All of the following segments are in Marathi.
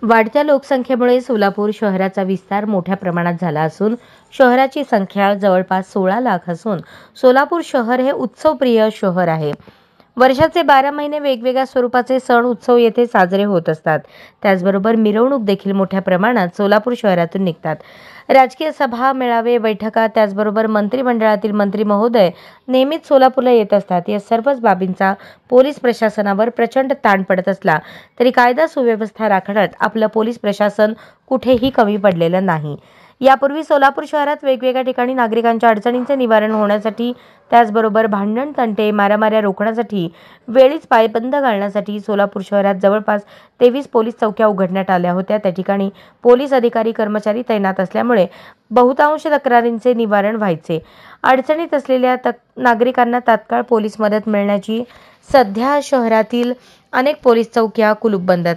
वाढत्या लोकसंख्येमुळे सोलापूर शहराचा विस्तार मोठ्या प्रमाणात झाला असून शहराची संख्या जवळपास 16 लाख असून सोलापूर शहर हे उत्सवप्रिय शहर आहे। वर्षाचे 12 महिने वेगवेगळ्या स्वरूपाचे सण उत्सव येथे साजरे होत असतात। त्याचबरोबर मिरवणूक देखील मोठ्या प्रमाणात सोलापूर शहरातून निघतात। राजकीय सभा, मेळावे, बैठका, त्याचबरोबर मंत्रिमंडळातील मंत्री महोदय नेहमीच सोलापूरला येत असतात। या सर्वच बाबींचा पोलीस प्रशासनावर प्रचंड ताण पडत असला तरी कायदा सुव्यवस्था राखण्यात आपलं पोलीस प्रशासन कुठेही कमी पडलेलं नाही। यापूर्वी सोलापूर शहरात वेगवेगळ्या ठिकाणी नागरिकांच्या अडचणींचे निवारण होण्यासाठी, त्याचबरोबर भांडण, तंटे, मारामाऱ्या रोखण्यासाठी, वेळीच पायबंद घालण्यासाठी सोलापूर शहरात जवळपास 23 पोलीस चौक्या उघडण्यात आल्या होत्या। त्या ठिकाणी पोलीस अधिकारी, कर्मचारी तैनात असल्यामुळे बहुतांश तक्रारींचे निवारण व्हायचे। अडचणीत असलेल्या नागरिकांना तात्काळ पोलीस मदत मिळण्याची सध्या शहरातील अनेक पोलीस चौक्या कुलूपबंद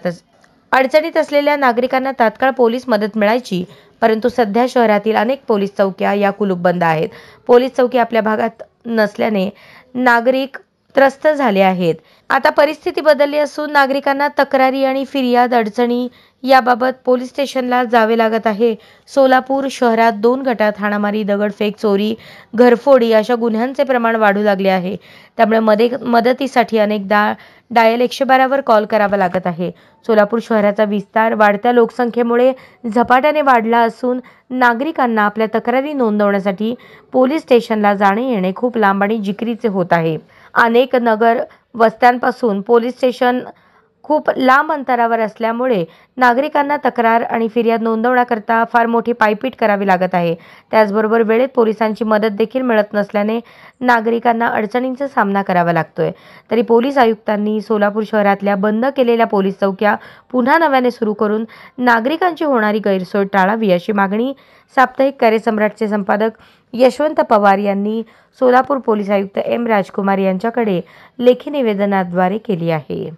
अडचणीत असलेल्या नागरिकांना तात्काळ पोलीस मदत मिळायची, परंतु सध्या शहरातील अनेक पोलीस चौक्या या कुलूपबंद आहेत। पोलीस चौकी आपल्या भागात नसल्याने नागरिक त्रस्त झाले आहेत। आता परिस्थिती बदलली असून नागरिकांना तक्रारी आणि फिर्याद, अडचणी याबाबत पोलीस स्टेशनला जावे लागत आहे। सोलापूर शहरात 2 गटात हाणामारी, दगडफेक, चोरी, घरफोडी अशा गुन्ह्यांचे प्रमाण वाढू लागले आहे। त्यामुळे मदतीसाठी अनेकदा डायल 112 वर कॉल करावा लागत आहे। सोलापूर शहराचा विस्तार वाढत्या लोकसंख्येमुळे झपाट्याने वाढला असून नागरिकांना आपल्या तक्रारी नोंदवण्यासाठी पोलीस स्टेशनला जाणे येणे खूप लांब आणि जिकिरीचे होत आहे। अनेक नगर वस्त्यांपासून पोलीस स्टेशन खूप लांब अंतरावर असल्यामुळे नागरिकांना तक्रार आणि फिर्याद नोंदवण्याकरता फार मोठी पायपीट करावी लागत आहे। त्याचबरोबर वेळेत पोलिसांची मदत देखील मिळत नसल्याने नागरिकांना अडचणींचा सामना करावा लागतोय। तरी पोलीस आयुक्तांनी सोलापूर शहरातल्या बंद केलेल्या पोलीस चौक्या पुन्हा नव्याने सुरू करून नागरिकांची होणारी गैरसोय टाळावी अशी मागणी साप्ताहिक कार्यसम्राटचे संपादक यशवंत पवार यांनी सोलापूर पोलीस आयुक्त एम. राजकुमार यांच्याकडे लेखी निवेदनाद्वारे केली आहे।